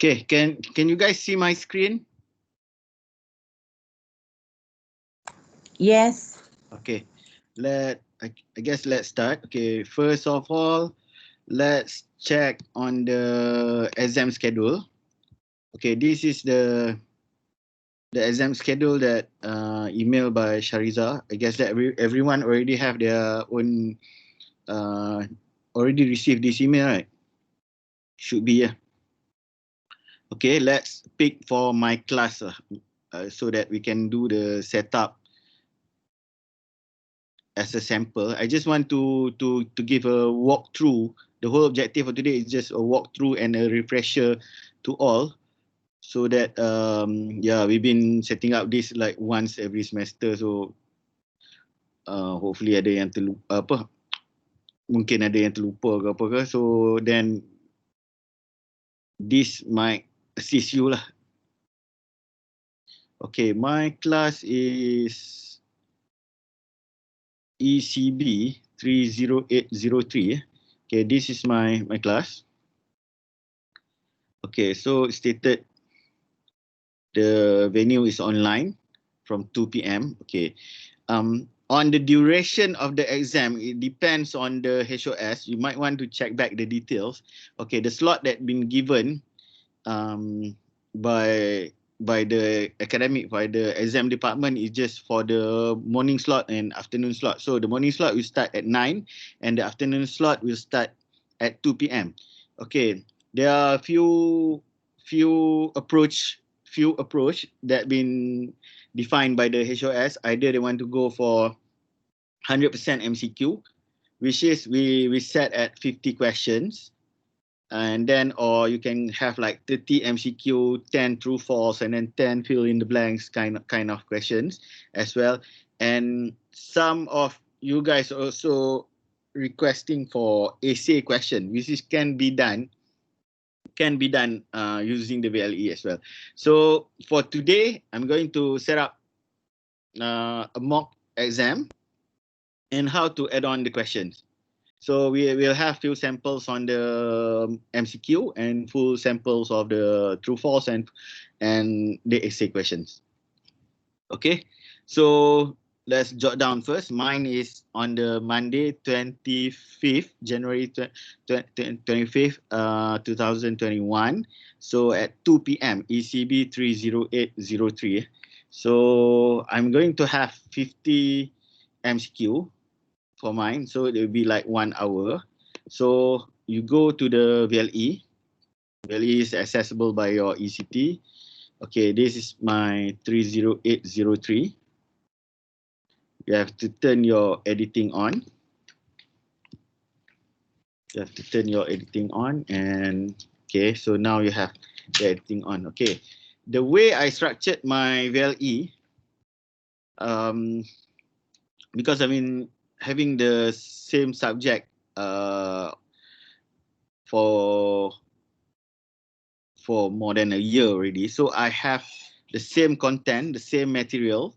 Okay, can you guys see my screen? Yes. Okay, I guess let's start. Okay, first of all, let's check on the exam schedule. Okay, this is the exam schedule that emailed by Shariza. I guess that everyone already have their own already received this email, right? Should be, yeah. Okay, let's pick for my class so that we can do the setup as a sample. I just want to give a walkthrough. The whole objective for today is just a walkthrough and a refresher to all, so that yeah, we've been setting up this like once every semester. So hopefully ada yang terlupa mungkin ada yang terlupa ke apa ke. So then this might assist you lah. Okay, my class is ECB 30803. Okay, this is my class. Okay, so stated the venue is online from 2 p.m. Okay, on the duration of the exam, it depends on the HOS. You might want to check back the details. Okay, the slot that been given by the exam department is just for the morning slot and afternoon slot. So the morning slot will start at 9 and the afternoon slot will start at 2 p.m. Okay, there are few approach that been defined by the HOS. Either they want to go for 100% MCQ, which is we set at 50 questions. And then, or you can have like 30 MCQ, 10 true false, and then 10 fill in the blanks kind of questions as well. And some of you guys also requesting for essay question, which is can be done using the VLE as well. So for today, I'm going to set up a mock exam and how to add on the questions. So we will have few samples on the MCQ and full samples of the true false and the essay questions. Okay, so let's jot down first. Mine is on the Monday 25th January 25th 2021. So at 2 p.m. ECB 30803. So I'm going to have 50 MCQ for mine, so it will be like 1 hour. So you go to the VLE. VLE is accessible by your ECT. Okay, this is my 30803. You have to turn your editing on. You have to turn your editing on, and okay, so now you have the editing on. Okay, the way I structured my VLE, because I mean having the same subject for more than a year already, so I have the same content, the same material,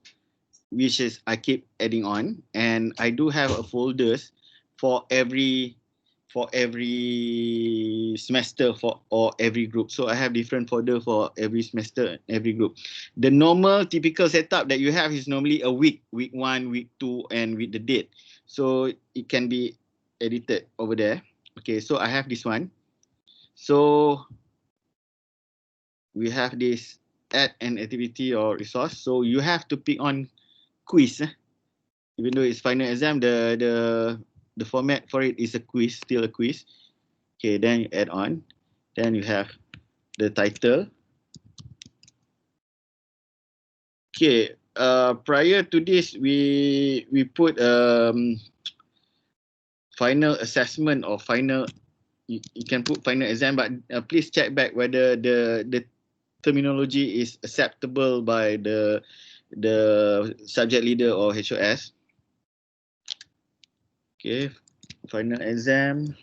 which is I keep adding on, and I do have a folders for every semester or every group. So I have different folder for every semester, every group. The normal typical setup that you have is normally a week 1, week 2, and with the date. So it can be edited over there. Okay, so I have this one. So we have this add an activity or resource. So you have to pick on quiz. Even though it's final exam, the format for it is a quiz, still a quiz. Okay, then you add on. Then you have the title. Okay, prior to this, we put final assessment or final. You can put final exam, but please check back whether the terminology is acceptable by the subject leader or HOS. Okay, final exam.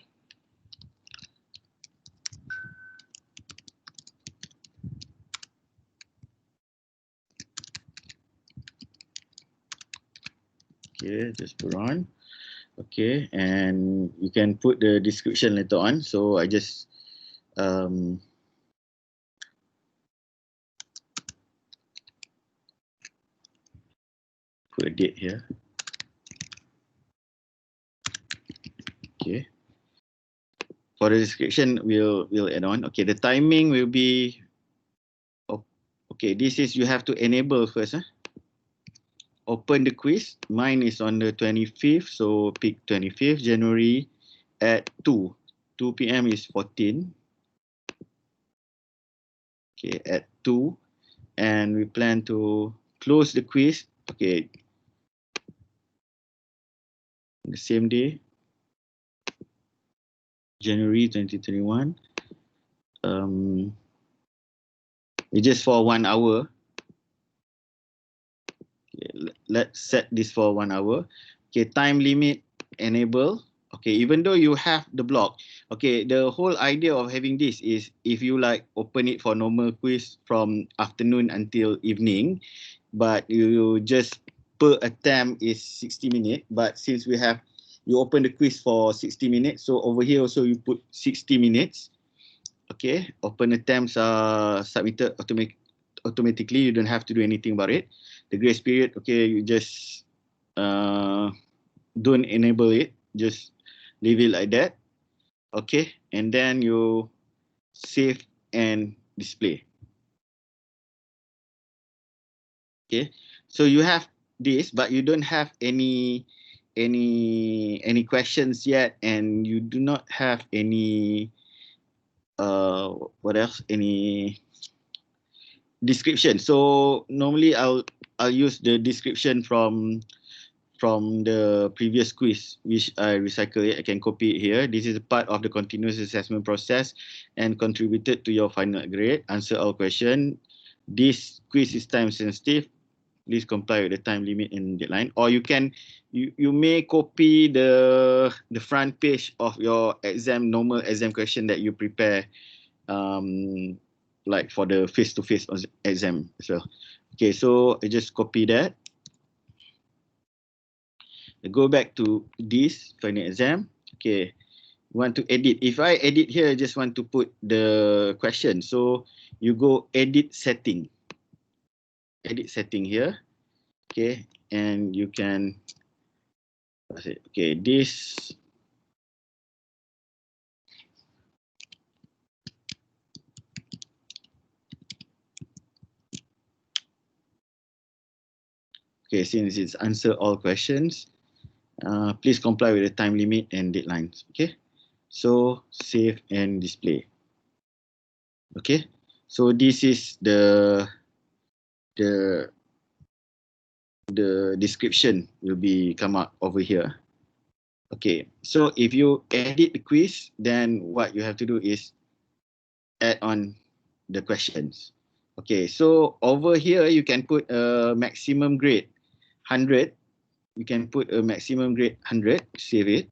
Okay, just put on. Okay, and you can put the description later on. So I just put a date here. Okay. For the description, we'll add on. Okay, the timing will be. Okay, this is you have to enable first. Open the quiz. Mine is on the 25th, so pick 25th January at 2 p.m. is 14. Okay, at 2, and we plan to close the quiz. Okay, the same day, January 2021. It's just for 1 hour. Okay, let's set this for 1 hour. Okay, time limit enable. Okay, even though you have the block, okay, the whole idea of having this is if you like open it for normal quiz from afternoon until evening, but you just per attempt is 60 minutes. But since we have, you open the quiz for 60 minutes, so over here also you put 60 minutes. Okay, open attempts are submitted automatically. You don't have to do anything about it. The grace period, okay, you just don't enable it. Just leave it like that. Okay, and then you save and display. Okay, so you have this, but you don't have any questions yet, and you do not have any what else, any description. So normally I'll use the description from the previous quiz, which I recycle it. I can copy it here. This is part of the continuous assessment process and contributed to your final grade. Answer all questions. This quiz is time sensitive. Please comply with the time limit and deadline. Or you can, you may copy the front page of your exam, normal exam question that you prepare, like for the face-to-face exam as well. Okay, so I just copy that. I go back to this final exam. Okay, want to edit. If I edit here, I just want to put the question. So you go edit setting. Edit setting here. Okay, and you can, okay, this. Okay, since it's answer all questions, please comply with the time limit and deadlines. Okay, so save and display. Okay, so this is the description will be come up over here. Okay, so if you edit the quiz, then what you have to do is add on the questions. Okay, so over here you can put a maximum grade 100. You can put a maximum grade 100, save it.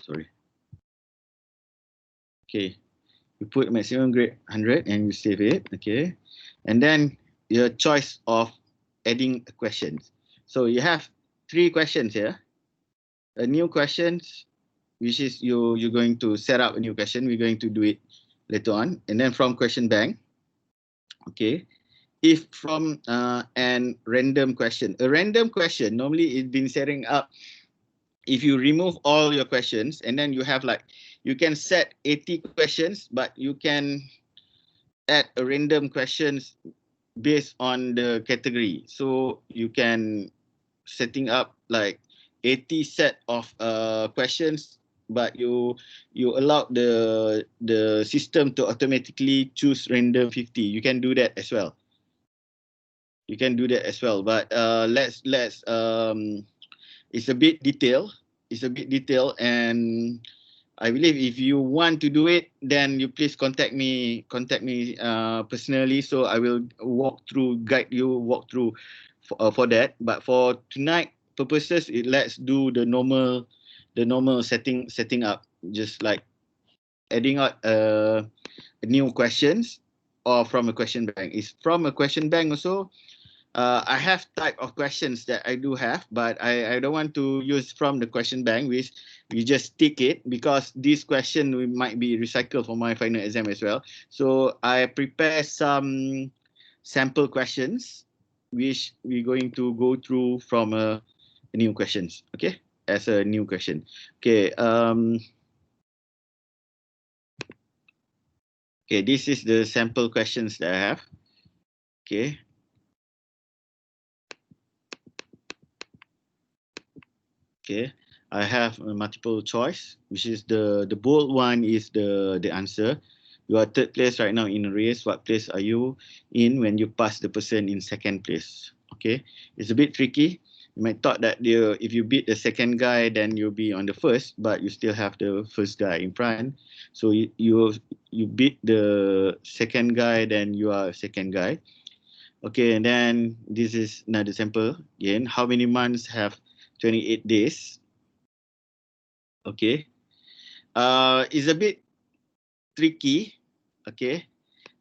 Sorry. Okay, you put maximum grade 100 and you save it. Okay, and then your choice of adding questions. So you have 3 questions here. A new questions, which is you're going to set up a new question. We're going to do it later on. And then from question bank. Okay, if from an random question, a random question normally it's been setting up. If you remove all your questions and then you have like, you can set 80 questions, but you can add a random questions based on the category. So you can setting up like 80 set of questions, but you allow the system to automatically choose random 50. You can do that as well. You can do that as well, but let's it's a bit detailed. It's a bit detailed, and I believe if you want to do it, then you please contact me personally, so I will guide you walk through for that. But for tonight purposes, let's do the normal setting up, just like adding out new questions or from a question bank. Is from a question bank also. I have type of questions that I do have, but I don't want to use from the question bank, which we just tick it, because this question might be recycled for my final exam as well. So I prepare some sample questions, which we're going to go through from a new questions. Okay, as a new question. Okay. Okay, this is the sample questions that I have. Okay. Okay, I have a multiple choice, which is the bold one is the answer. You are third place right now in a race. What place are you in when you pass the person in second place? Okay, it's a bit tricky. You might thought that if you beat the second guy, then you'll be on the first, but you still have the first guy in front. So you beat the second guy, then you are second guy. Okay, and then this is another sample again. How many months have 28 days? Okay. It's a bit tricky. Okay.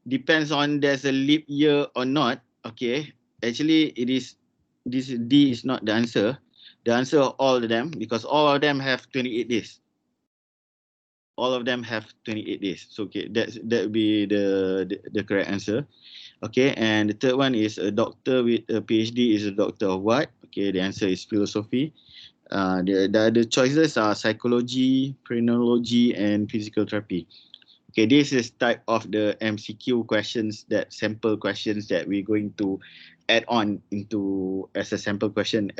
Depends on there's a leap year or not. Okay. Actually, this D is not the answer. The answer of all of them, because all of them have 28 days. All of them have 28 days. So okay, that would be the correct answer. Okay, and the third one is a doctor with a PhD is a doctor of what? Okay, the answer is philosophy. The choices are psychology, phrenology, and physical therapy. Okay, this is type of the MCQ questions, that sample questions that we're going to add on into as a sample question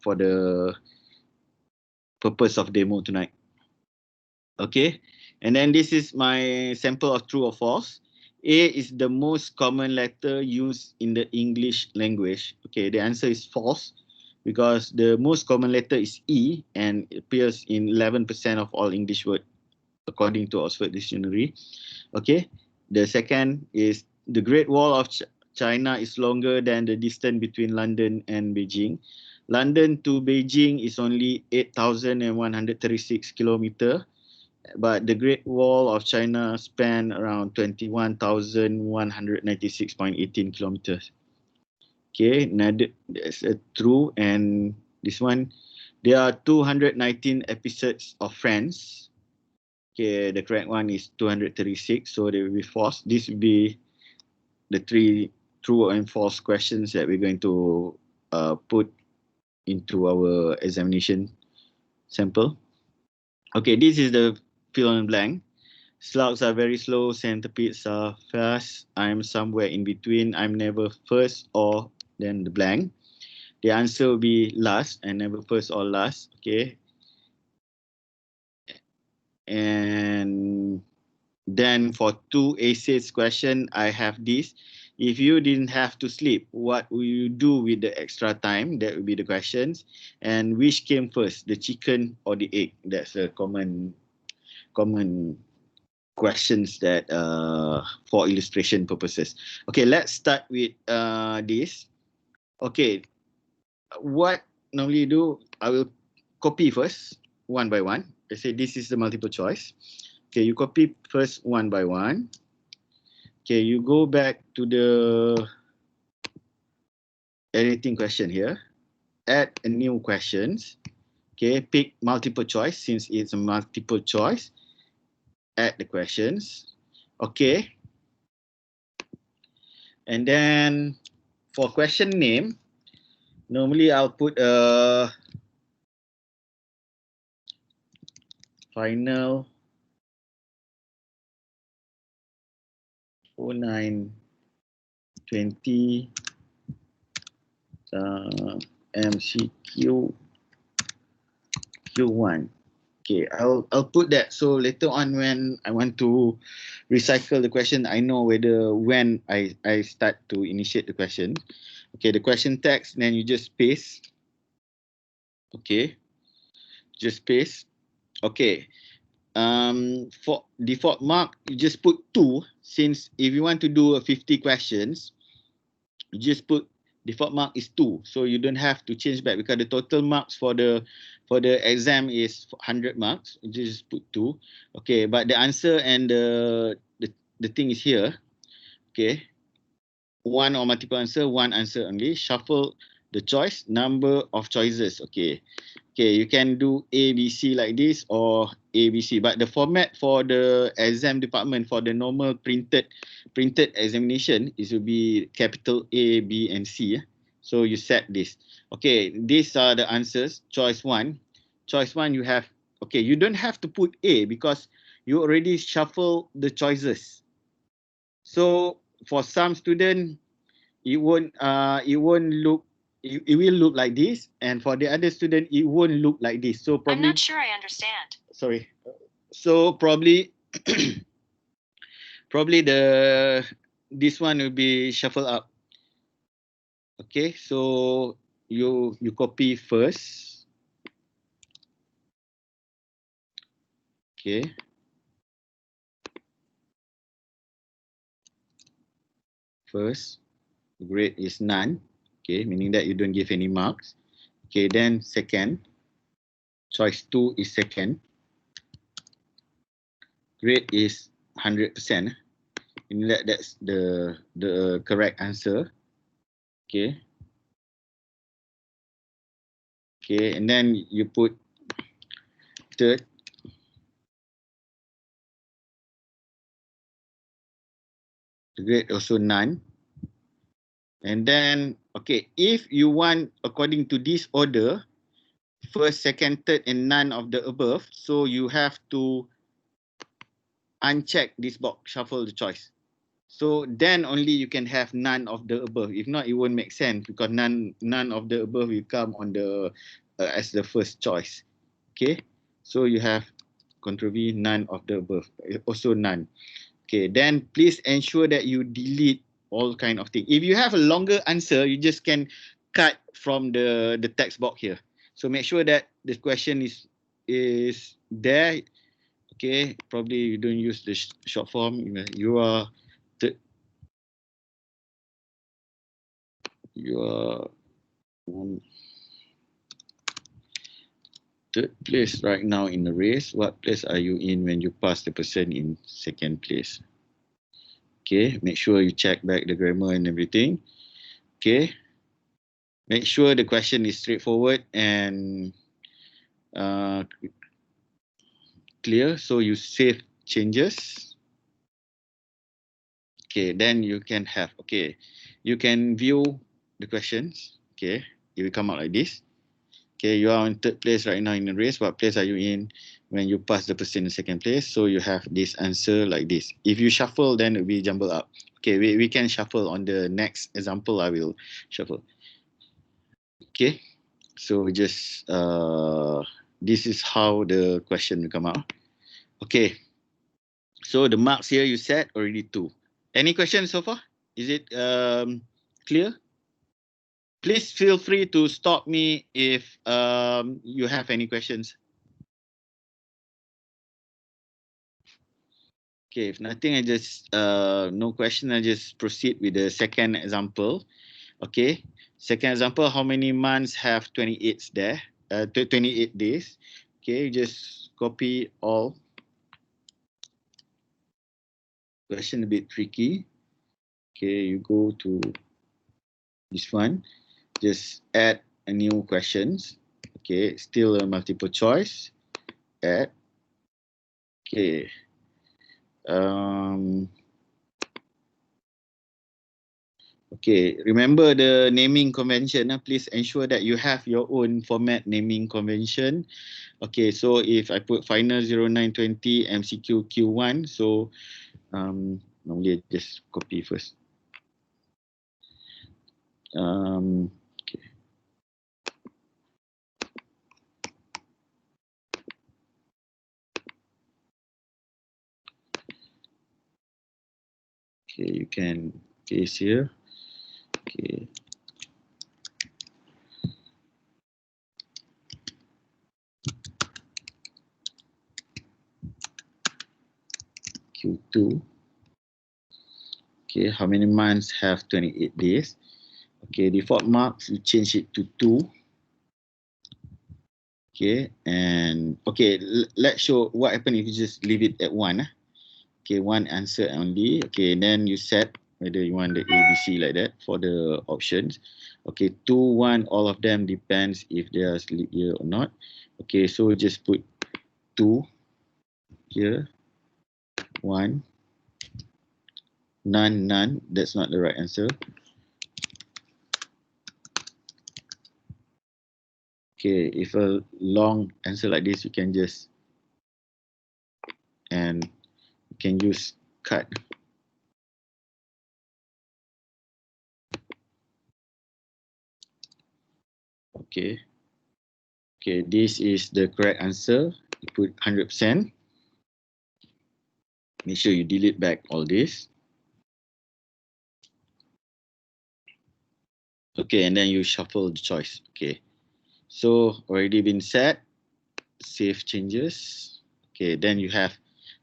for the purpose of demo tonight. Okay, and then this is my sample of true or false. A is the most common letter used in the English language. Okay, the answer is false, because the most common letter is E and it appears in 11% of all English words according to Oxford Dictionary. Okay, the second is the Great Wall of China is longer than the distance between London and Beijing. London to Beijing is only 8,136 kilometers, but the Great Wall of China span around 21,196.18 kilometers. Okay, another that's a true, and this one, there are 219 episodes of Friends. Okay, the correct one is 236, so they will be false. This will be the three true and false questions that we're going to put into our examination sample. Okay, this is the fill in blank. Slugs are very slow, centipedes are fast. I'm somewhere in between. I'm never first or then the blank. The answer will be last and never first or last. Okay. And then for 2 essays question, I have this. If you didn't have to sleep, what will you do with the extra time? That will be the questions. And which came first, the chicken or the egg? That's a common questions that for illustration purposes. Okay, let's start with this. Okay, what normally do, I will copy first one by one. I say this is the multiple choice. Okay, you copy first one by one. Okay, you go back to the editing question here. Add a new questions. Okay, pick multiple choice since it's a multiple choice. Add the questions. Okay. And then for question name, normally I'll put a final 0920 MCQ Q1. Okay, I'll put that, so later on when I want to recycle the question, I know whether when I start to initiate the question. Okay, the question text, then you just paste. Okay, just paste. Okay, for default mark, you just put 2, since if you want to do a 50 questions, you just put default mark is 2, so you don't have to change back, because the total marks for the exam is 100 marks. You just put 2. Okay, but the answer and the thing is here. Okay, one or multiple answer, one answer only. Shuffle the choice, number of choices. Okay, you can do A, B, C like this, or A, B, C. But the format for the exam department for the normal printed examination is will be capital A, B, and C. So you set this. Okay, these are the answers. Choice 1. Choice 1 you have, okay, you don't have to put A because you already shuffle the choices. So for some student, it won't look, it will look like this, and for the other student it won't look like this. So probably, I'm not sure I understand. Sorry. So probably probably this one will be shuffled up. Okay, so you copy first. Okay. First, grade is none. Okay, meaning that you don't give any marks. Okay, then second, choice 2 is second. Grade is 100%. Meaning that that's the correct answer. Okay. Okay, and then you put third. The grade also none. And then, okay, if you want according to this order, first, second, third, and none of the above, so you have to uncheck this box, shuffle the choice. So then only you can have none of the above. If not, it won't make sense because none of the above will come on the as the first choice. Okay, so you have control V, none of the above, also none. Okay, then please ensure that you delete all kind of things. If you have a longer answer, you just can cut from the text box here. So make sure that the question is there. Okay, probably you don't use the short form. You are third place right now in the race. What place are you in when you pass the person in second place? Okay, make sure you check back the grammar and everything. Okay, make sure the question is straightforward and clear. So you save changes. Okay, then you can have, okay, you can view the questions. Okay, it will come out like this. Okay, you are in third place right now in the race. What place are you in when you pass the person in second place? So you have this answer like this. If you shuffle, then it will be jumbled up. Okay, we can shuffle on the next example. I will shuffle. Okay, so just this is how the question will come out. Okay, so the marks here you set already 2. Any questions so far? Is it clear? Please feel free to stop me if you have any questions. Okay, if nothing, I just no question, I just proceed with the second example. Okay, second example, how many months have 28 there? 28 days. Okay, just copy all. Question a bit tricky. Okay, you go to this one. Just add a new questions. Okay, still a multiple choice. Add. Okay. Okay, remember the naming convention. Please ensure that you have your own format naming convention. Okay, so if I put final 0920 MCQ Q1, so normally I just copy first. Okay. Okay, you can paste here. Okay. Q2. Okay, how many months have 28 days? Okay, default marks, you change it to 2. Okay, and okay, let's show what happens if you just leave it at 1. Okay, one answer only. Okay, then you set whether you want the A, B, C like that for the options. Okay, 2, 1, all of them depends if they are leap year or not. Okay, so just put 2. here. 1, none, none. That's not the right answer. Okay, if a long answer like this, you can just and you can use cut. Okay. Okay, this is the correct answer. You put 100%. Make sure you delete back all this. Okay, and then you shuffle the choice. Okay, so already been set. Save changes. Okay, then you have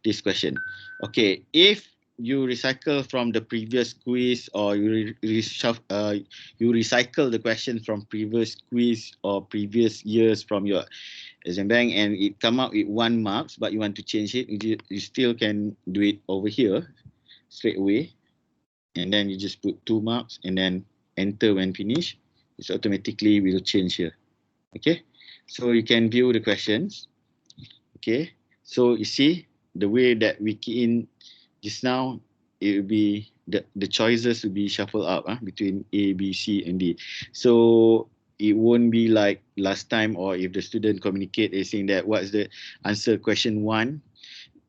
this question. Okay, if you recycle from the previous quiz or you recycle the question from previous quiz or previous years from your exam bank and it come out with 1 marks, but you want to change it, you still can do it over here straight away. And then you just put 2 marks and then enter when finished. It automatically will change here. Okay, so you can view the questions. Okay, so you see the way that we key in just now, it will be the choices will be shuffled up between A, B, C, and D. So it won't be like last time, or if the student communicate is saying that what's the answer question 1,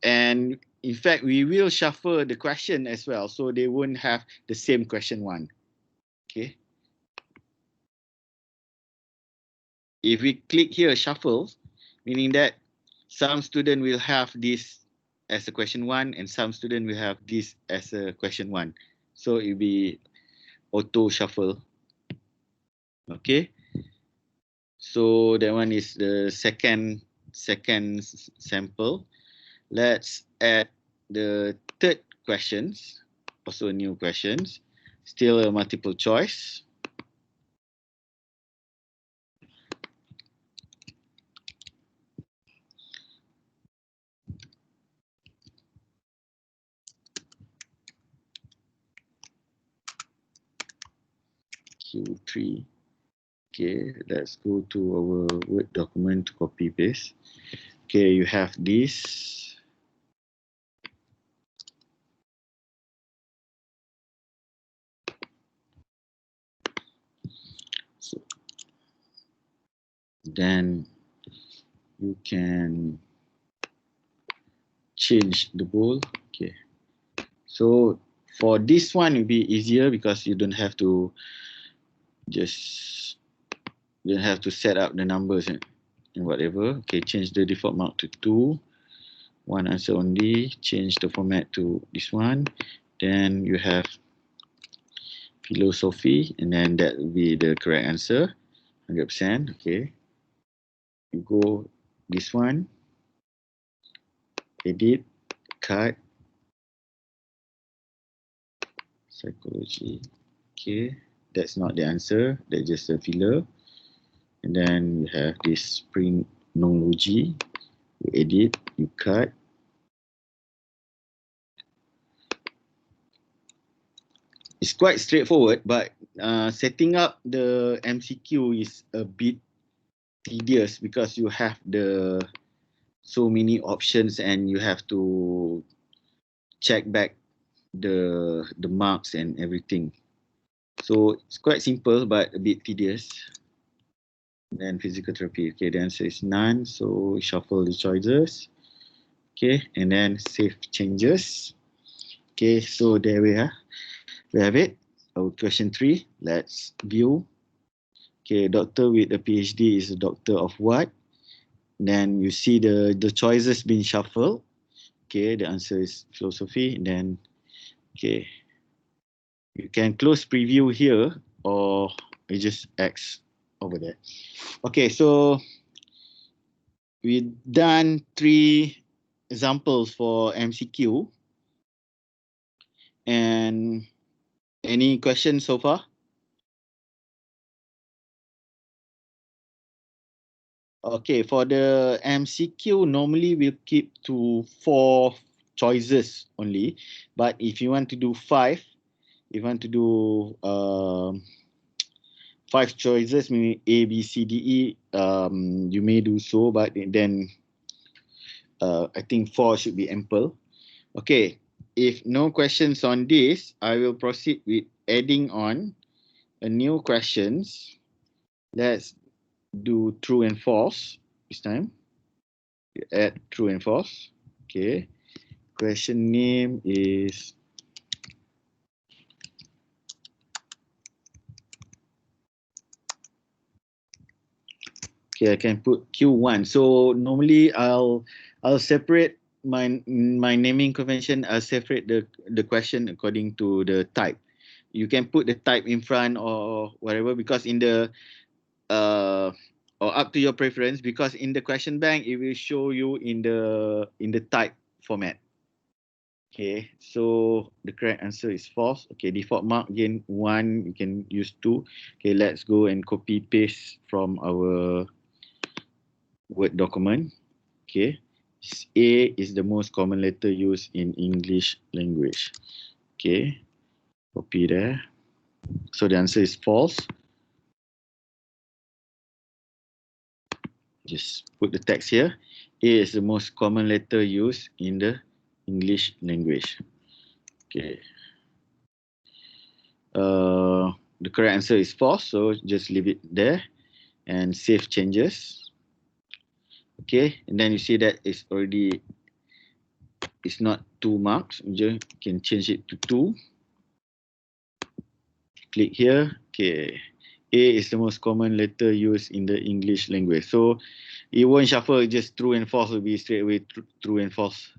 and in fact we will shuffle the question as well, so they won't have the same question 1. Okay, if we click here shuffle, meaning that some student will have this as a question 1 and some student will have this as a question 1, so it will be auto shuffle. Okay, so that one is the second sample. Let's add the third questions, also new questions, still a multiple choice. Q3. Okay, let's go to our Word document to copy paste. Okay, you have this. So then you can change the bowl. Okay, so for this one it'll be easier because you don't have to set up the numbers and whatever. Okay, change the default mark to 2, 1 answer only, change the format to this one, then you have philosophy, and then that will be the correct answer, 100%. Okay, you go this one, edit, cut, psychology. Okay, that's not the answer, that's just a filler. And then you have this phrenology, you edit, you cut. It's quite straightforward, but setting up the MCQ is a bit tedious because you have so many options and you have to check back the marks and everything. So it's quite simple but a bit tedious. Then physical therapy. Okay, the answer is none. So shuffle the choices. Okay, and then save changes. Okay, so there we are. We have it. Our question 3. Let's view. Okay, doctor with a PhD is a doctor of what? Then you see the choices being shuffled. Okay, the answer is philosophy. And then, okay, you can close preview here or you just X over there. Okay, so we've done 3 examples for MCQ. And any questions so far? Okay, for the MCQ, normally we'll keep to 4 choices only. But if you want to do 5, if you want to do 5 choices, meaning A, B, C, D, E, you may do so. But then I think 4 should be ample. Okay, if no questions on this, I will proceed with adding on a new questions. Let's do true and false this time. Add true and false. Okay, question name is okay. I can put Q1. So normally I'll separate my naming convention. I'll separate the question according to the type. You can put the type in front or whatever, because in the or up to your preference, because in the question bank it will show you in the type format. Okay, so the correct answer is false. Okay, default mark again 1, you can use 2. Okay, let's go and copy paste from our Word document. Okay, A is the most common letter used in English language. Okay, copy there. So the answer is false. Just put the text here. A is the most common letter used in the English language. Okay. The correct answer is false, so just leave it there and save changes. Okay, and then you see that it's not 2 marks. You can change it to 2. Click here. Okay, A is the most common letter used in the English language. So it won't shuffle, just true and false will be straight away true and false.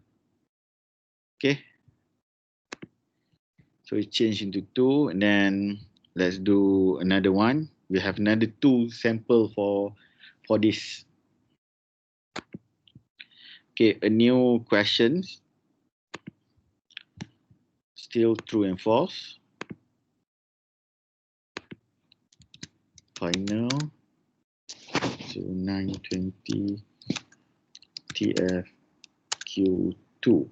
Okay. So it changed into 2, and then let's do another one. We have another 2 sample for this. Okay, a new question. Still true and false. Final 0920 TFQ2.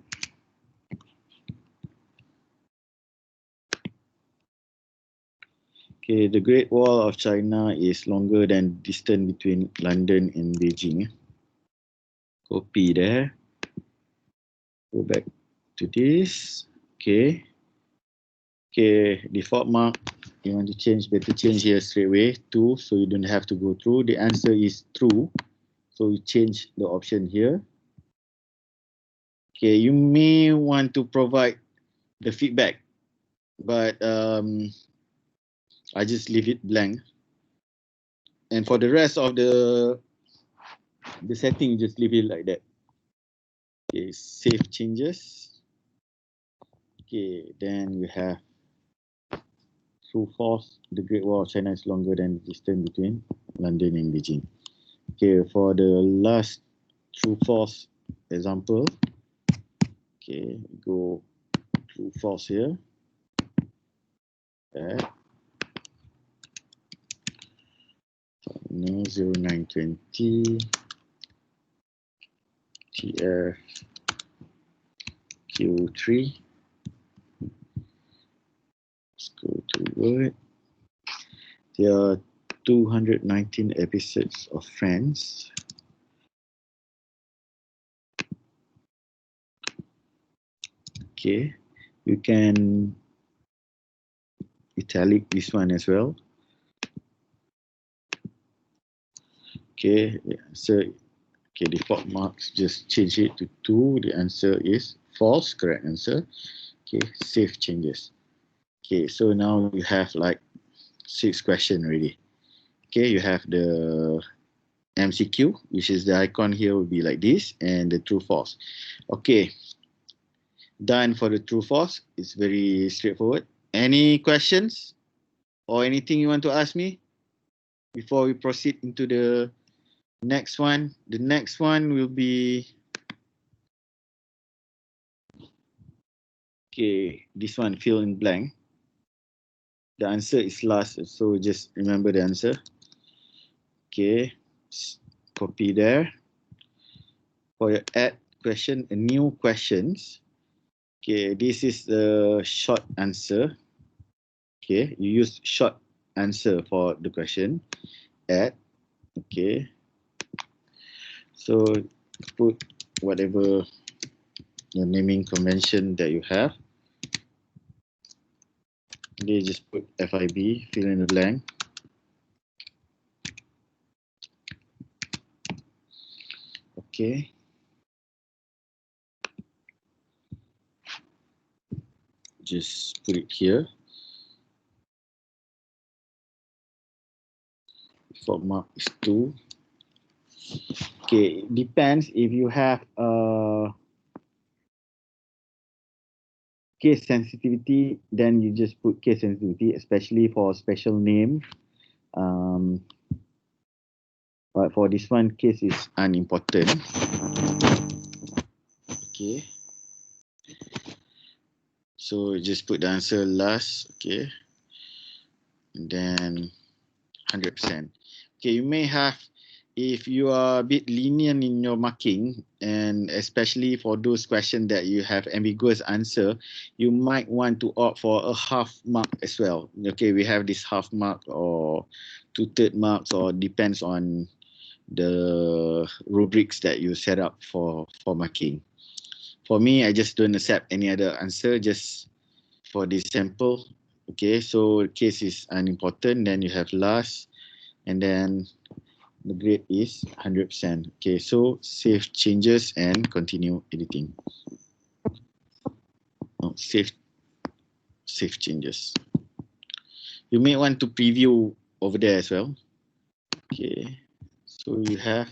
Okay, the Great Wall of China is longer than distance between London and Beijing. Copy there. Go back to this. Okay. Okay, default mark. You want to change, better change here straight away 2, so you don't have to go through. The answer is true. So you change the option here. Okay, you may want to provide the feedback, but I just leave it blank. And for the rest of the setting, you just leave it like that. Okay, save changes. Okay, then we have true false. The Great Wall of China is longer than the distance between London and Beijing. Okay, for the last true false example, okay, go true false here. No, 0920 TFQ3. Let's go to Word. There are 219 episodes of Friends. Okay, you can italic this one as well. Okay, so okay, default marks, just change it to 2. The answer is false, correct answer. Okay, save changes. Okay, so now you have like 6 questions already. Okay, you have the MCQ, which is the icon here will be like this, and the true false. Okay, done for the true false. It's very straightforward. Any questions or anything you want to ask me before we proceed into the next one? The next one will be, okay, this one, fill in blank. The answer is last, so just remember the answer. Okay, copy there. For your add question, a new questions. Okay, this is the short answer. Okay, you use short answer for the question. Add. Okay. So put whatever the naming convention that you have. Okay, just put FIB, fill in the blank. Okay. Just put it here. Default mark is 2. Okay, depends if you have case sensitivity, then you just put case sensitivity, especially for special name. But for this one, case is unimportant. Okay. So just put the answer last, okay. And then 100%. Okay, you may have, if you are a bit lenient in your marking, and especially for those questions that you have ambiguous answer, you might want to opt for a half mark as well. Okay, we have this half mark or 2/3 marks, or depends on the rubrics that you set up for marking. For me, I just don't accept any other answer, just for this sample. Okay, so case is unimportant, then you have last, and then the grade is 100%. Okay, so save changes and continue editing. Oh, save changes. You may want to preview over there as well. Okay, so you have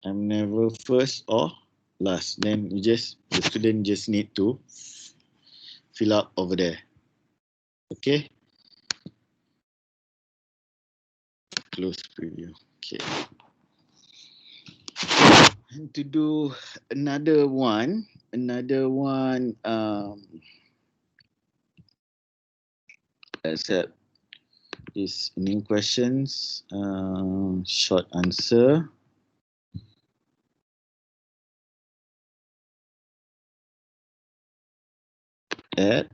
I'm never first or last. Then you just, the student just need to fill up over there. Okay, close preview. Okay, and to do another one accept these new questions. Short answer. Add.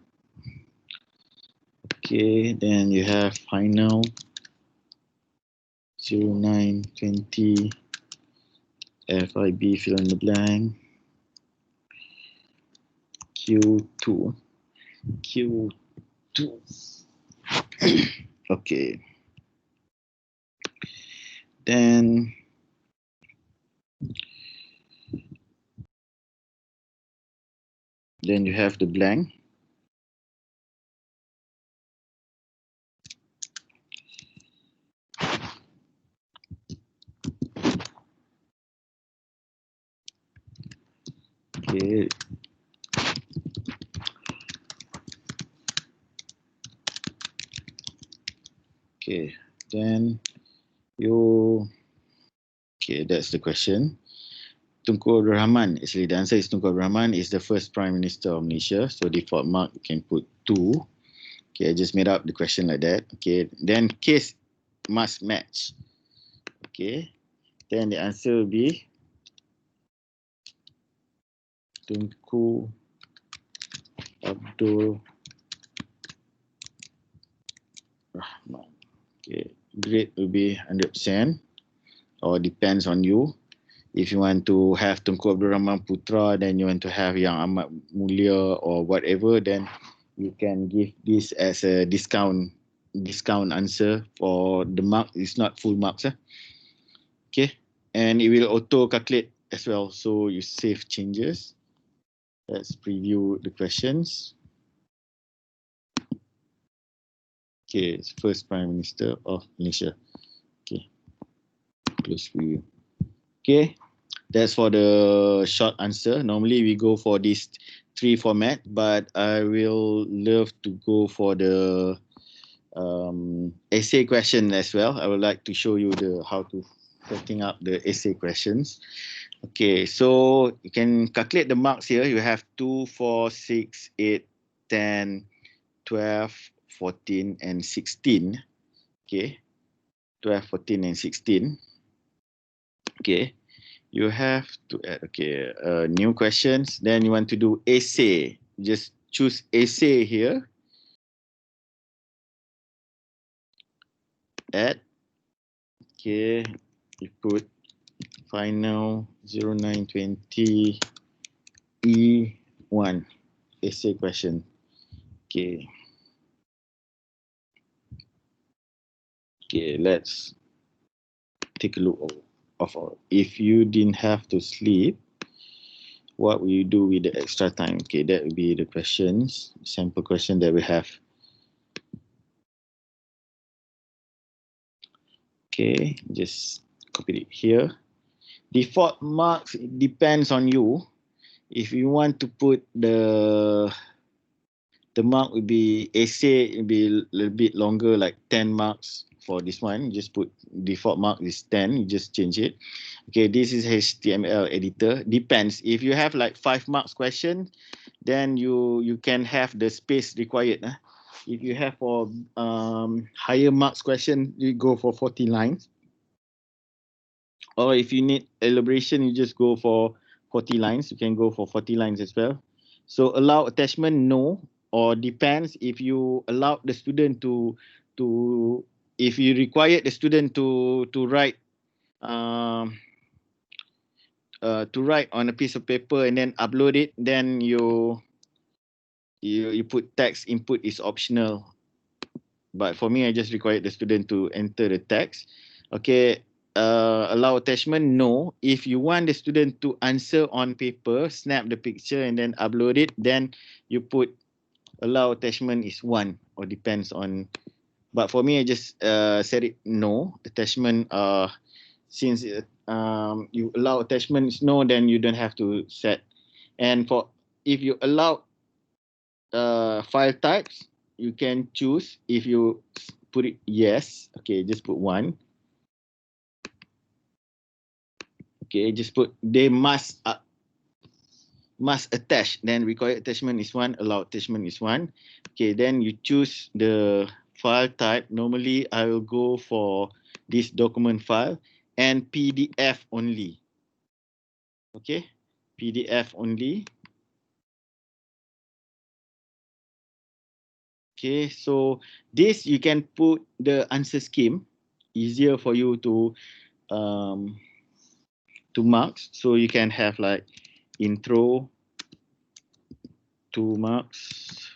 Okay, then you have final 0920 FIB, fill in the blank. Q2. Okay. Then you have the blank. Okay. Okay, then okay, that's the question. Tunku Abdul Rahman, actually the answer is Tunku Abdul Rahman is the first Prime Minister of Malaysia. So default mark, you can put 2. Okay, I just made up the question like that. Okay, then case must match. Okay, then the answer will be Tunku Abdul Rahman. Okay, grade will be 100%, or depends on you. If you want to have Tunku Abdul Rahman Putra, then you want to have Yang Amat Mulia or whatever, then you can give this as a discount answer for the mark. It's not full marks. Okay, and it will auto calculate as well. So you save changes. Let's preview the questions. Okay, it's first Prime Minister of Malaysia. Okay, close preview. Okay, that's for the short answer. Normally we go for this 3 format, but I will love to go for the essay question as well. I would like to show you how to setting up the essay questions. Okay, so you can calculate the marks here. You have 2, 4, 6, 8, 10, 12, 14, and 16. Okay, 12, 14, and 16. Okay, you have to add, okay, new questions. Then you want to do essay. Just choose essay here. Add. Okay, you put final 0920 E1 essay question. Okay. Okay, let's take a look of if you didn't have to sleep, what will you do with the extra time? Okay, that will be the questions, sample question that we have. Okay, just copy it here. Default marks, it depends on you. If you want to put the mark will be essay, it will be a little bit longer, like 10 marks for this one. You just put default mark is 10, you just change it. Okay, this is HTML editor. Depends. If you have like 5 marks question, then you can have the space required. If you have for higher marks question, you go for 40 lines. Or if you need elaboration, you just go for 40 lines. You can go for 40 lines as well. So allow attachment, no, or depends. If you allow the student to if you require the student to write on a piece of paper and then upload it, then you put text input is optional. But for me, I just required the student to enter the text. Okay, allow attachment, no. If you want the student to answer on paper, snap the picture and then upload it, then you put allow attachment is 1, or depends on. But for me, I just set it no. Attachment, since you allow attachment is no, then you don't have to set. And for if you allow file types, you can choose. If you put it yes, okay, just put 1. Okay, just put they must attach. Then required attachment is 1, allow attachment is 1. Okay, then you choose the file type. Normally, I will go for this document file and PDF only. Okay, PDF only. Okay, so this you can put the answer scheme, easier for you to marks. So you can have like intro, 2 marks,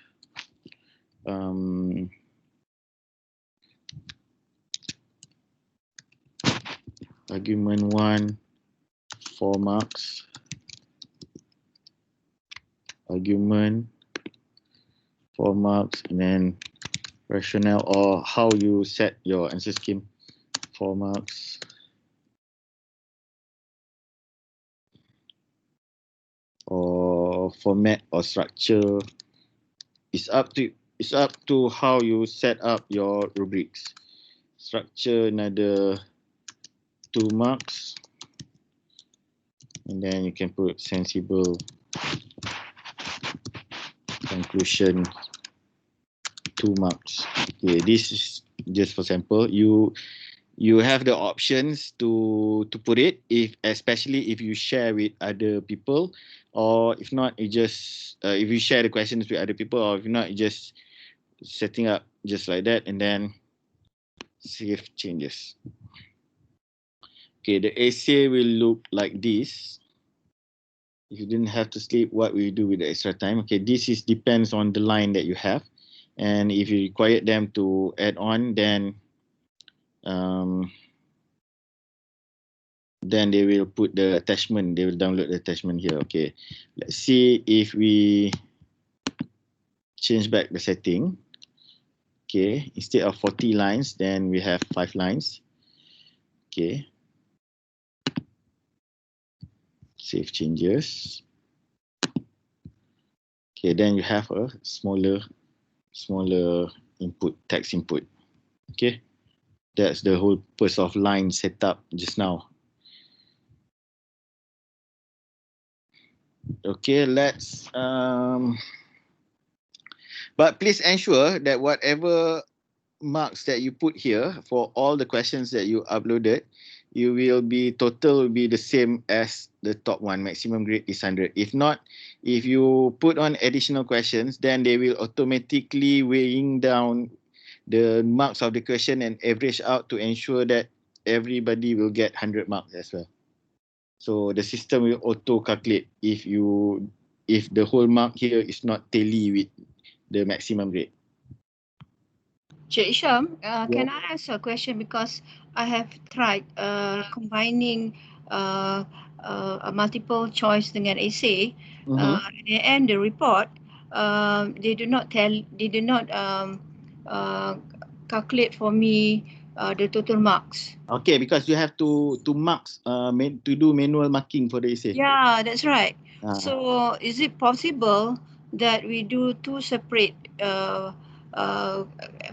argument 1, 4 marks, argument 4 marks, and then rationale or how you set your answer scheme, 4 marks. Or format or structure, it's up to how you set up your rubrics. Structure, another 2 marks, and then you can put sensible. Conclusion, 2 marks. Okay, this is just for sample. You have the options to put it, especially if you share with other people, or if not, you just if you share the questions with other people, or if not, you just setting up just like that and then save changes. Okay, the essay will look like this. If you didn't have to sleep, what will you do with the extra time? Okay, this is depends on the line that you have, and if you require them to add on, then they will put the attachment, they will download the attachment here. Okay, let's see if we change back the setting. Okay, instead of 40 lines, then we have 5 lines. Okay, save changes. Okay, then you have a smaller input, text input. Okay, that's the whole purpose of line setup just now. Okay, let's but please ensure that whatever marks that you put here for all the questions that you uploaded, you will be total will be the same as the top one. Maximum grade is 100. If not, if you put on additional questions, then they will automatically weighing down the marks of the question and average out to ensure that everybody will get 100 marks as well. So the system will auto calculate if the whole mark here is not tally with the maximum grade. Cik Isham, can I ask a question? Because I have tried combining a multiple choice dengan essay. At the end, the report, they do not calculate for me the total marks. Okay, because you have to marks to do manual marking for the essay. Yeah, that's right. So is it possible that we do two separate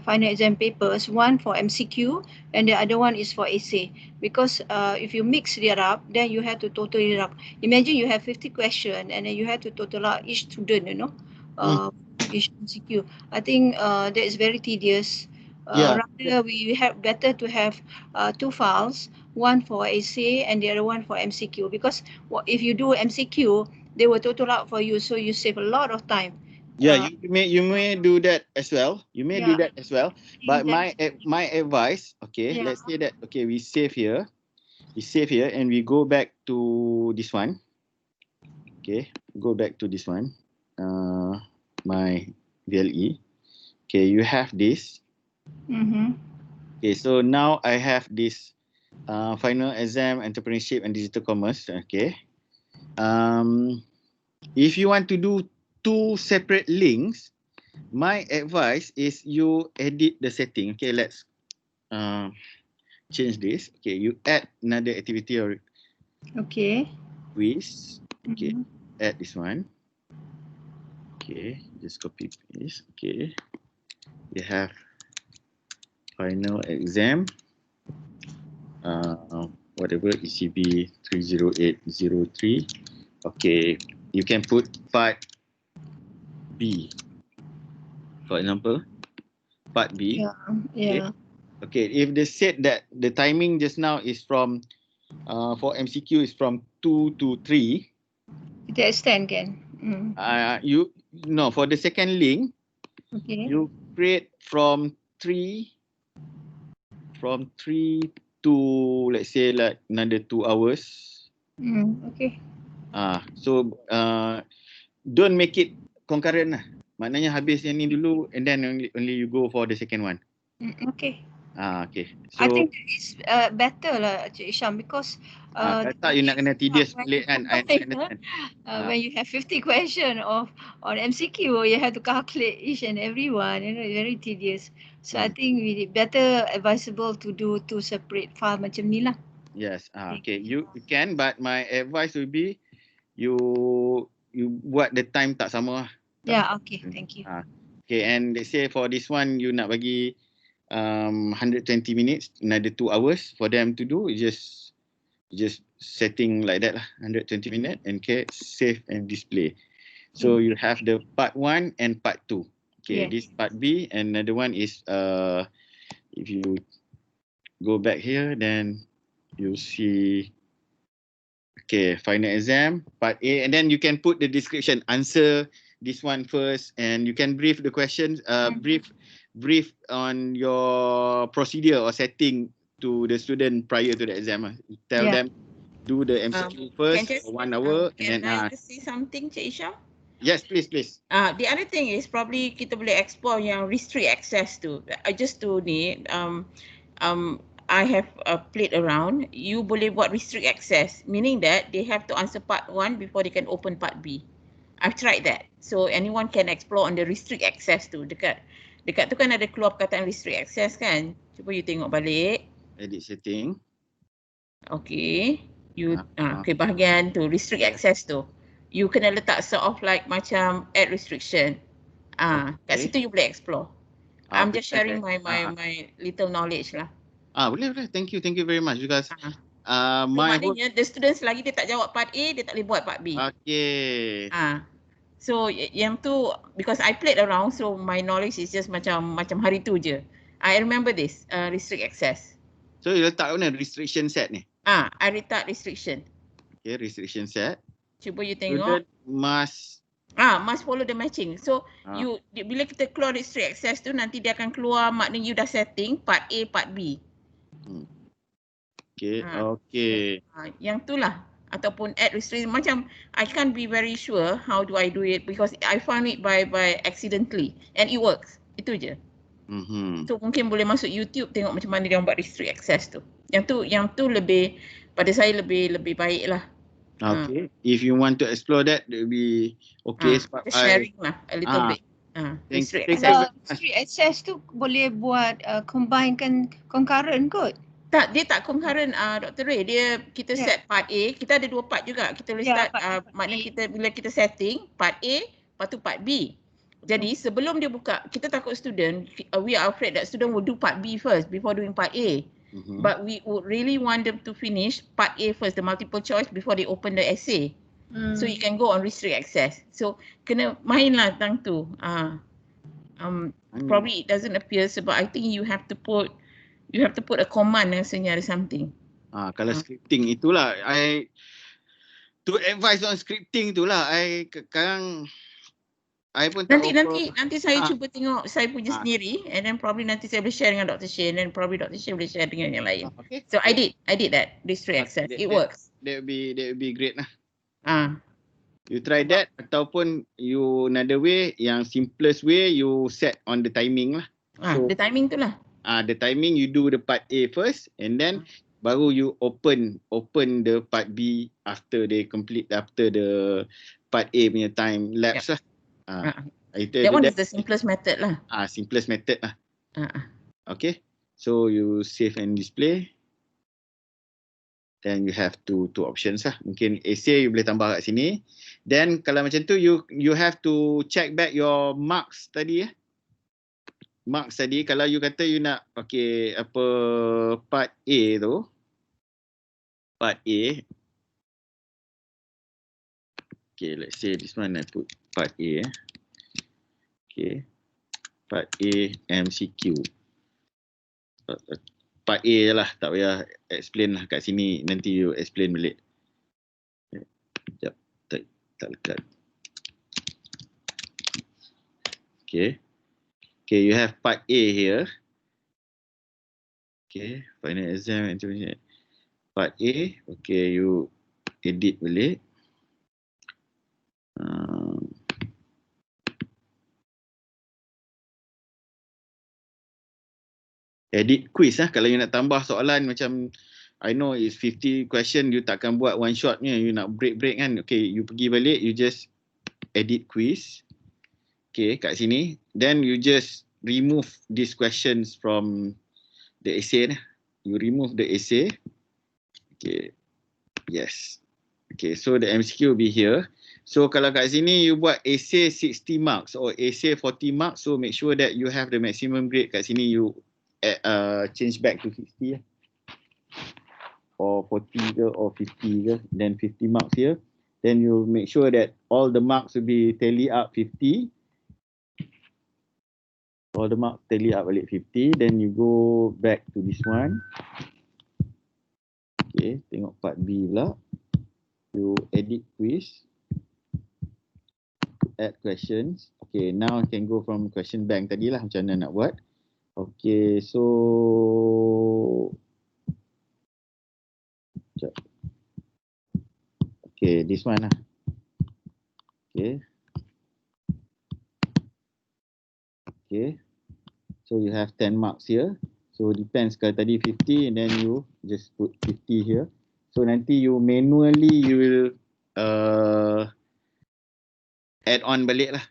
final exam papers, one for MCQ and the other one is for essay? Because if you mix it up, then you have to total it up. Imagine you have 50 questions and then you have to total out each student, each MCQ. I think that is very tedious. Rather, we have better to have two files, one for essay and the other one for MCQ, because if you do MCQ, they will total out for you, so you save a lot of time. Yeah, you may do that as well. You may do that as well. But my advice, okay, let's say that we save here, and we go back to this one. Okay, go back to this one. My VLE. Okay, you have this. Okay, so now I have this final exam, entrepreneurship and digital commerce. Okay. If you want to do two separate links, my advice is you edit the setting. Okay, let's change this. Okay, you add another activity or quiz. Okay, add this one. Okay, just copy paste. Okay, you have final exam. Whatever ECB 30803. Okay, you can put part B, for example, part B. Okay, if they said that the timing just now is from for MCQ is from 2 to 3, kita extend kan? for the second link, you create from 3 to, let's say, like another 2 hours. So don't make it concurrent lah. Maknanya habis yang ni dulu and then only you go for the second one. Okay. So I think it's better lah, Cik Isham, because I thought you nak kena tedious balik kan. I understand. When you have 50 questions on MCQ, you have to calculate each and every one. Very tedious. So I think we better advisable to do two separate file macam ni lah. Yes. Okay. You can, but my advice will be you buat the time tak sama lah. Yeah. Okay. Thank you. Okay. And let's say for this one, you nak bagi 120 minutes, another 2 hours for them to do. Just setting like that lah, 120 minutes, and save and display. So you have the part 1 and part 2. Okay, this part B, and another one is if you go back here, then you see final exam part A, and then you can put the description, answer this one first, and you can brief the questions, brief on your procedure or setting to the student prior to the exam. Tell them do the MCQ first for 1 hour, and then can I say something, Cik Isham? Yes, please. The other thing is probably kita boleh explore yang restrict access tu. Just to ni, I have played around. You boleh buat restrict access, meaning that they have to answer part 1 before they can open part B. I've tried that. So anyone can explore on the restrict access tu. Dekat tu kan ada keluar perkataan restrict access kan. Cuba you tengok balik. Edit setting. Okay. Bahagian tu restrict access tu. You kena letak sort of like macam add restriction. Kat situ you boleh explore. I'm just sharing my little knowledge lah. Boleh. Thank you very much, because maknanya the students lagi dia tak jawab part A, dia tak boleh buat part B. Okay. So yang tu, because I played around, so my knowledge is just macam hari tu je. I remember this restrict access. So you letak mana restriction set ni? I letak restriction. Okay, restriction set. Cuba you tengok. Must follow the matching. So bila kita keluar restrict access tu, nanti dia akan keluar, maknanya you dah setting part A, part B. Okay. Yang tu lah. ataupun add restriction. Macam I can't be very sure how do I do it because I found it by accidentally and it works. Itu je. So mungkin boleh masuk YouTube tengok macam mana dia orang buat restrict access tu. Yang tu lebih pada saya lebih baik lah. Okay. If you want to explore that, it will be okay. Sebab Sharing lah a little bit. Restrict access. Kalau restrict access tu boleh buat combinekan concurrent kot. Tak, dia tak concurrent Dr. Ray. Kita set part A, kita ada 2 part juga. Kita boleh start maknanya bila kita setting part A, lepas tu part B. Jadi sebelum dia buka, kita takut student, we are afraid that student will do part B first before doing part A. But we would really want them to finish part A first, the multiple choice, before they open the essay. So you can go on restrict access. So kena main lah tentang tu. Probably it doesn't appear sebab I think you have to put a command rasanya ada something. Kalau scripting itulah to advise on scripting itulah sekarang I pun tak nanti saya cuba tengok saya punya sendiri and then probably nanti saya boleh share dengan Dr. Shane and probably Dr. Shane boleh share dengan yang lain. Okay. So I did that restrict access. It works. That would be great lah. You try that ataupun you another way, yang simplest way you set on the timing lah. So, the timing tu lah. The timing you do the part A first and then baru you open the part B after they complete, after the part A punya time lapse lah. That one is the simplest method lah. Simplest method lah. Okay. So you save and display. Then you have two options lah. Mungkin essay you boleh tambah kat sini. Then kalau macam tu you have to check back your marks tadi . Marks tadi kalau you kata you nak pakai apa part A tu. Part A. Okay, let's say this one I put part A . Okay. Part A MCQ. Part A je lah, tak payah explain lah kat sini, nanti you explain balik. Sekejap, tak lekat. Okay. Okay, you have part A here. Okay, final exam. Part A, okay, you edit balik. Edit quiz lah. Kalau you nak tambah soalan macam I know it's 50 question, you takkan buat one shot ni, you nak break kan. Okay, you pergi balik, you just edit quiz. Okay, kat sini. Then you just remove these questions from the essay. You remove the essay. Okay, yes. Okay, so the MCQ will be here. So kalau kat sini you buat essay 60 marks or essay 40 marks, so make sure that you have the maximum grade kat sini, you change back to 60 or 40 ke or 50 ke, then 50 marks here. Then you make sure that all the marks will be tally up 50. All the marks tally up balik 50. Then you go back to this one. Okay, tengok part B pula. You edit quiz. Add questions. Okay, now I can go from question bank tadi lah, macam mana nak buat. Okay, so okay, this one lah. Okay. Okay. So you have 10 marks here. So depends, kalau tadi 50 and then you just put 50 here. So nanti you manually you will add on balik lah.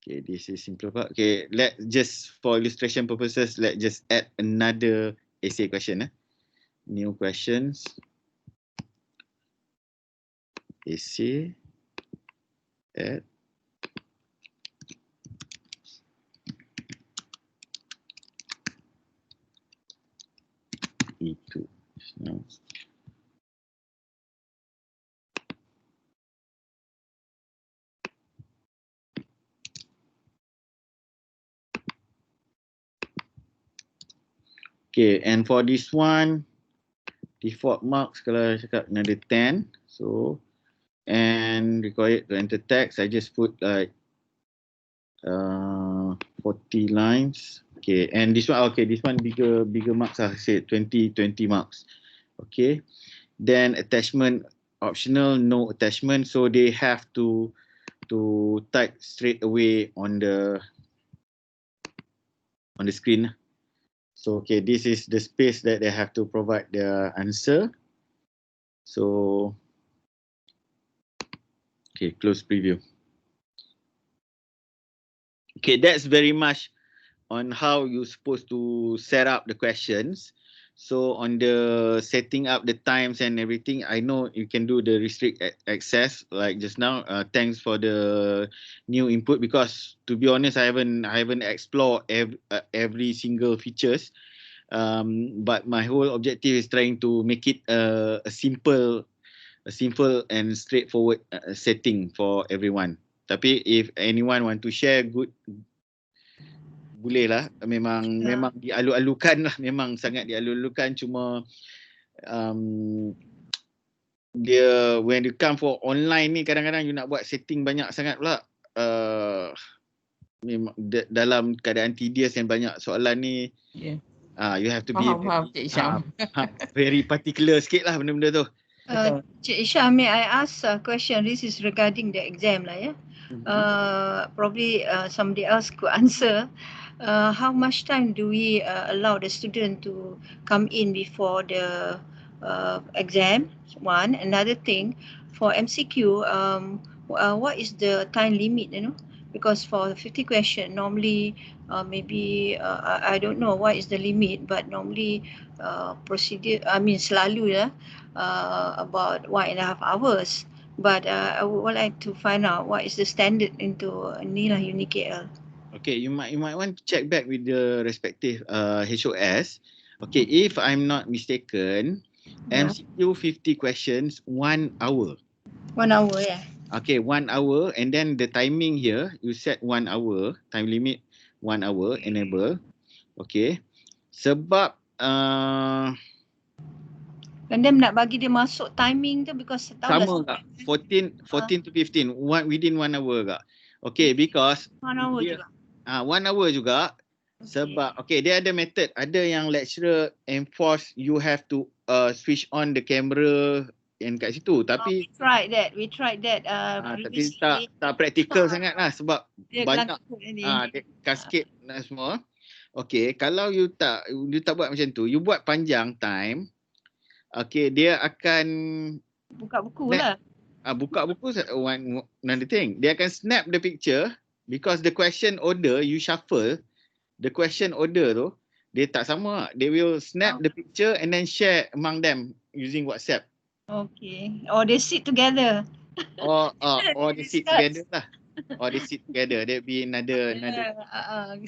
Okay, this is simple part. Okay, let's just for illustration purposes, let's just add another essay question. New questions. Essay. Add. E2. Now. Okay, and for this one, default marks kalau cakap ada 10. So, and required to enter text, I just put like 40 lines. Okay, and this one, okay, this one bigger marks lah, say 20 marks. Okay, then attachment optional, no attachment, so they have to type straight away on the screen. So okay, this is the space that they have to provide the answer. So okay, close preview. Okay, that's very much on how you're supposed to set up the questions. So on the setting up the times and everything, I know you can do the restrict access like just now. Thanks for the new input, because to be honest, I haven't explored every single features. But my whole objective is trying to make it a simple and straightforward setting for everyone. Tapi if anyone want to share, good, boleh lah. Memang dialu-alukan lah, memang sangat dialu-alukan. Cuma dia when you come for online ni, kadang-kadang you nak buat setting banyak sangat pula. Memang dalam keadaan tedious and banyak soalan ni, you have to be very particular sikit lah benda-benda tu. Cik Isha, may I ask a question? This is regarding the exam lah, yeah. Probably somebody else could answer. How much time do we allow the student to come in before the exam? One. Another thing, for MCQ, what is the time limit, you know? Because for 50 question, normally maybe I don't know what is the limit, but normally procedure, I mean selalu about 1.5 hours. But I would like to find out what is the standard into Nila UniKL. Okay, you might want to check back with the respective HOS. Okay, if I'm not mistaken, MCQ 50 questions, 1 hour. 1 hour, yeah. Okay, 1 hour, and then the timing here, you set 1 hour, time limit 1 hour, enable. Okay, sebab Kadang nak bagi dia masuk timing tu because sama tak? 14 to 15, within 1 hour tak? Okay, because 1 hour juga. 1 hour juga. Sebab okay, dia ada method, ada yang lecturer enforce you have to switch on the camera yang kat situ, tapi we tried that tapi tak praktikal sangat lah, sebab dia banyak dia cascade dan semua. Okay, kalau you tak buat macam tu, you buat panjang time, okay, dia akan buka buku lah. Buka buku one another thing. Dia akan snap the picture, because the question order you shuffle, the question order tu dia tak sama. They will snap the picture and then share among them using WhatsApp. Okay. Or they sit together. Or they sit together lah. Or they sit together. There be another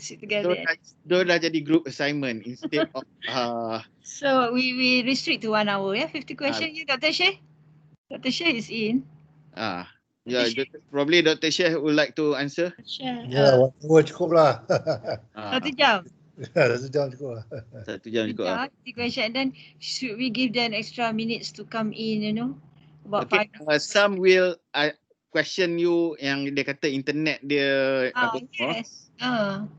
sit together. So dah jadi group assignment instead of So we restrict to 1 hour, yeah. 50 question. You Dr. Sheikh? Dr. Sheikh is in. Yeah, probably Dr. Sheikh would like to answer. Ya, waktu cukup lah. 1 jam. 1 jam cukup lah. 1 jam cukup lah. 50 question. And then should we give them extra minutes to come in, you know? About okay, some will question you yang dia kata internet dia yes.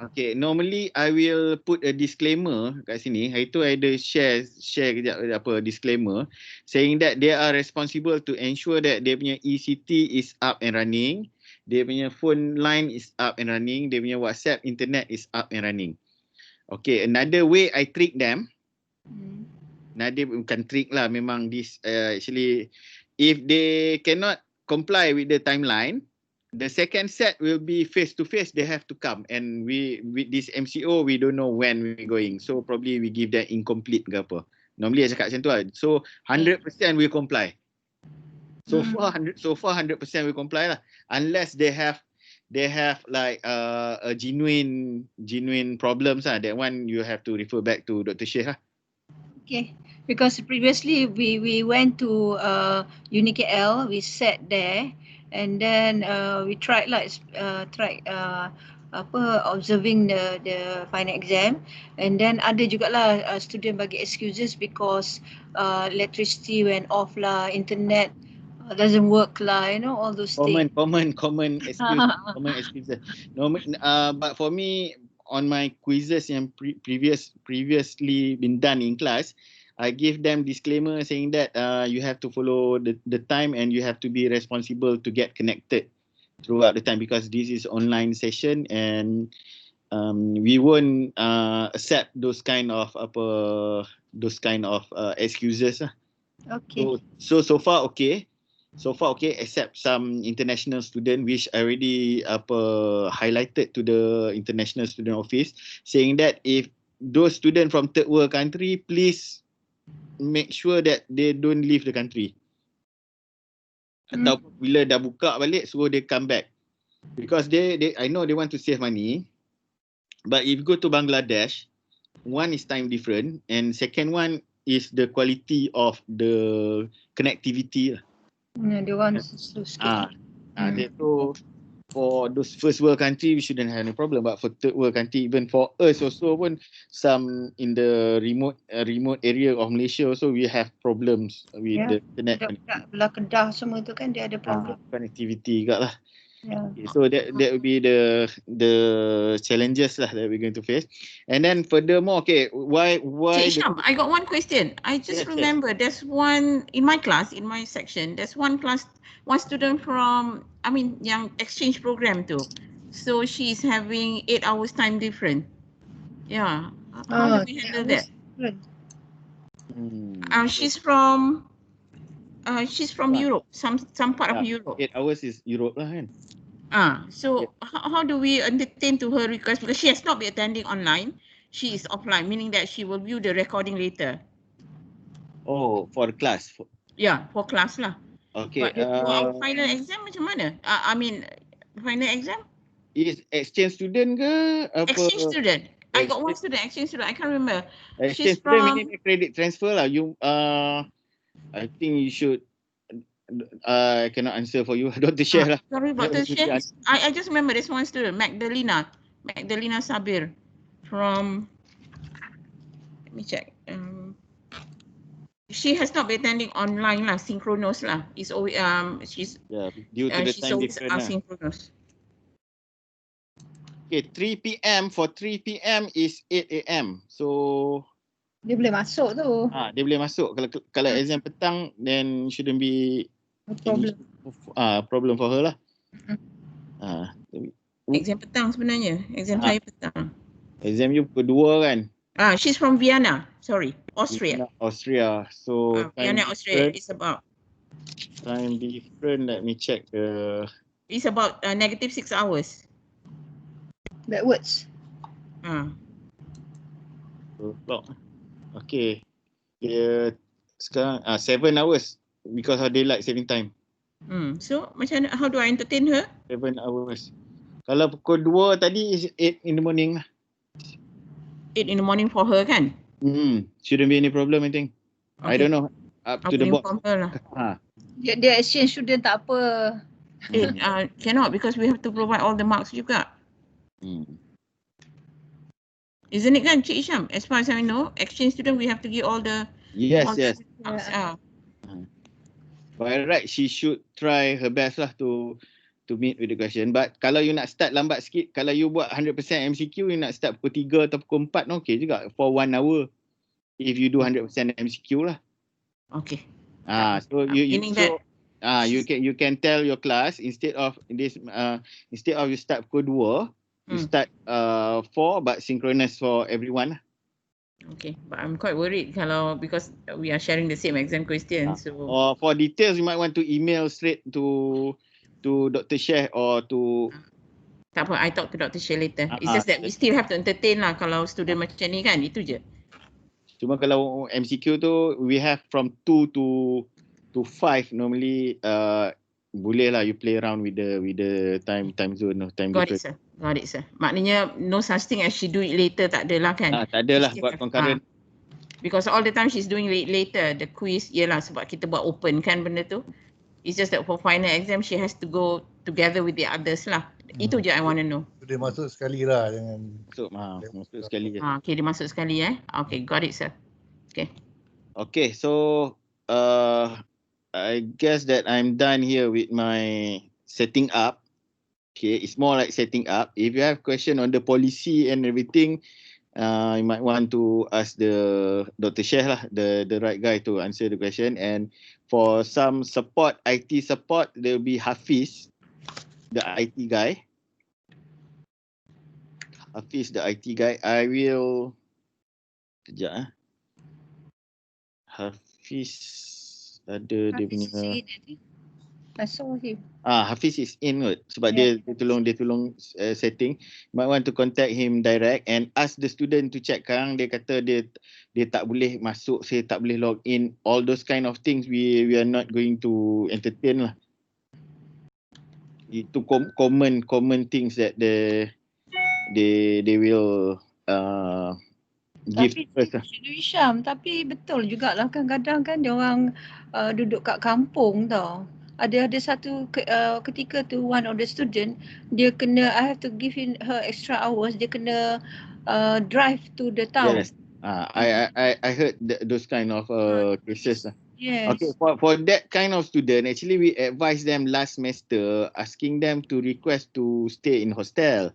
Okay, normally I will put a disclaimer kat sini. Hari tu I ada share kejap disclaimer saying that they are responsible to ensure that dia punya ECT is up and running, dia punya phone line is up and running, dia punya WhatsApp internet is up and running. Okay, another way I trick them. Nadia bukan trick lah, memang this actually if they cannot comply with the timeline, the second set will be face to face. They have to come, and we with this MCO we don't know when we're going, so probably we give them incomplete ke apa. Normally I cakap macam tu lah. So 100% will comply. So far 100% will comply lah, unless they have like a genuine problems lah. That one you have to refer back to Dr. Sheikh lah. Okay, because previously we went to UniKL, we sat there, and then we tried observing the final exam, and then ada jugalah student bagi excuses because electricity went off lah, internet doesn't work lah, you know, all those things. Common excuses. But for me, on my quizzes yang previously been done in class, I give them disclaimer saying that you have to follow the time and you have to be responsible to get connected throughout the time, because this is online session and we won't accept those kind of excuses lah. Okay. So far okay. So far okay, except some international student which I already highlighted to the international student office, saying that if those students from third world country, please make sure that they don't leave the country. Atau bila dah buka balik, suruh they come back. Because I know they want to save money. But if you go to Bangladesh, one is time different, and second one is the quality of the connectivity. They want slow sikit. So for those first world country, we shouldn't have any problem. But for third world country, even for us also pun, some in the remote area of Malaysia also, we have problems with the internet. Budak-budak belah Kedah semua tu kan dia ada problem. Connectivity juga lah. Yeah. Okay, so that would be the challenges lah that we're going to face. And then furthermore, okay, why Cik Syam, I got one question. I just remember there's one in my class, in my section, there's one student from, yang exchange program tu. So she's having 8 hours time different. Yeah. How do we handle that? She's from Europe, some part of Europe. 8 hours is Europe lah kan. So how do we entertain to her request, because she has not been attending online, she is offline, meaning that she will view the recording later. Oh, for the class. Yeah, for class lah. Okay. But for our final exam macam mana? Final exam? Is exchange student ke? Exchange student. I got one student, exchange student. I can't remember. Exchange student meaning credit transfer lah. I think you should. I cannot answer for you. Dr. Sheikh lah. Sorry, Dr. Sheikh. I just remember there's one student, Magdalena Sabir from, let me check. She has not been attending online lah, synchronous lah. It's always she's due to the time difference. Synchronous. Okay, 3 PM for 3 PM is 8 AM. So dia boleh masuk tu. Dia boleh masuk. Kalau exam petang, then shouldn't be problem for her lah. Exam petang sebenarnya. Exam saya petang. Exam you kedua kan? She's from Vienna. Sorry, Austria. Austria. So Vienna, Austria is about time different. Let me check. It's about -6 hours. Backwards. Okay. Dia sekarang 7 hours because of daylight saving time. So macam mana, how do I entertain her? 7 hours. Kalau pukul 2 tadi is 8 in the morning lah. 8 in the morning for her kan? Shouldn't be any problem I think. Okay. I don't know. Up to the box. Lah. Dia exchange student tak apa. Cannot, because we have to provide all the marks juga. Isn't it kan, Cik Isham? As far as I know, exchange student we have to give all the yes. By right, she should try her best lah to meet with the question. But kalau you nak start lambat sikit, kalau you buat 100% MCQ, you nak start pukul 3 atau pukul 4, okay juga for 1 hour. If you do 100% MCQ lah. Okay. So you can tell your class instead of you start pukul 2, you start 4 but synchronous for everyone. Okay, but I'm quite worried because we are sharing the same exam questions. So for details, you might want to email straight to Dr. Sheikh or to. Tak apa, I talk to Dr. Sheikh later. It's just that we still have to entertain lah kalau student macam ni kan, itu je. Cuma kalau MCQ tu we have from 2 to 5 normally. Boleh lah you play around with the time zone or time difference. Got it, sir. Maknanya no such thing as she do it later, tak ada lah kan? Tak ada lah buat concurrent. Because all the time she's doing it later, the quiz, yelah sebab kita buat open kan benda tu. It's just that for final exam she has to go together with the others lah. Itu je I want to know. Dia masuk sekali lah, jangan. Masuk sekali je. Okay, dia masuk sekali Okay, got it, sir. Okay, so I guess that I'm done here with my setting up. Okay, it's more like setting up. If you have question on the policy and everything, You might want to ask the Dr. Sheikh lah, the right guy to answer the question. And for some support, IT support, there will be Hafiz, the IT guy. Hafiz, the IT guy. I will... Kejap Hafiz ada dia Hafiz is punya... in, I think. I saw him. Hafiz is in kot sebab dia tolong setting. Might want to contact him direct and ask the student to check. Sekarang dia kata dia tak boleh masuk, saya tak boleh log in. All those kind of things we are not going to entertain lah. Itu common things that they will give first lah. Syam, tapi betul jugalah kadang-kadang kan dia orang duduk kat kampung tau. Ada satu ketika tu one of the student dia kena, I have to give her extra hours, dia kena drive to the town. Yes. I heard those kind of cases lah. Yes. Okay, for that kind of student, actually we advise them last semester asking them to request to stay in hostel.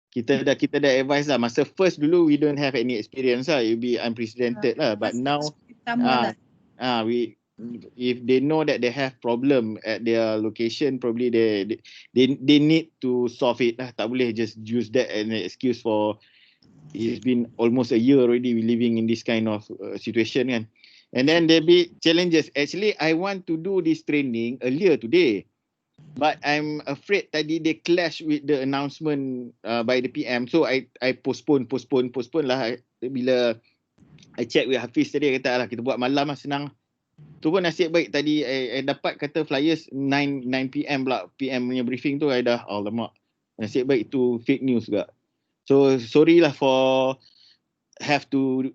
Kita dah advise lah. Masa first dulu we don't have any experience lah. It will be unprecedented lah. But now if they know that they have problem at their location, probably they need to solve it lah. Tak boleh just use that as an excuse for it's been almost a year already we living in this kind of situation kan. And then there be challenges. Actually, I want to do this training earlier today. But I'm afraid tadi they clash with the announcement by the PM. So I postpone lah. Bila I check with Hafiz tadi, dia kata lah kita buat malam lah, senang. Tu pun nasib baik tadi I dapat kata flyers 9 PM pula. PM punya briefing tu I dah, alamak. Nasib baik itu fake news juga. So sorry lah for have to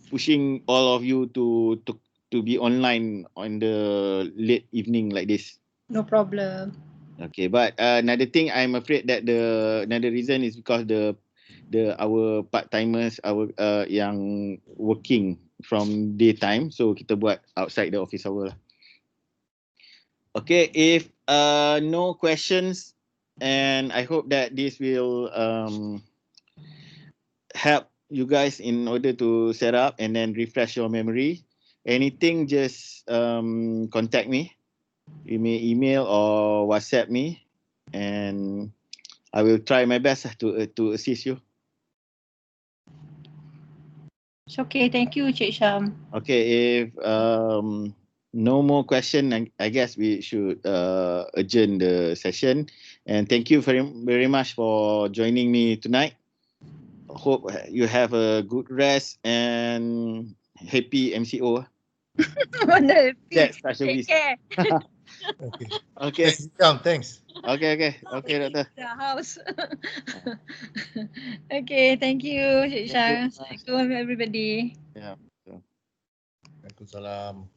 pushing all of you to be online on the late evening like this. No problem. Okay, but another thing I'm afraid that another reason is because our part-timers yang working from daytime, so kita buat outside the office hour lah. Okay, if no questions, and I hope that this will help you guys in order to set up and then refresh your memory. Anything, just contact me. You may email or WhatsApp me, and I will try my best to assist you. It's okay. Thank you, Cik Syam. Okay, if no more question, I guess we should adjourn the session. And thank you very much for joining me tonight. Hope you have a good rest and happy MCO. Mana That's such a Take wish. care. Okay. Thanks. Okay, doctor. The house. Okay, thank you, Cik Syam. Assalamualaikum, everybody. Yeah. Waalaikumsalam.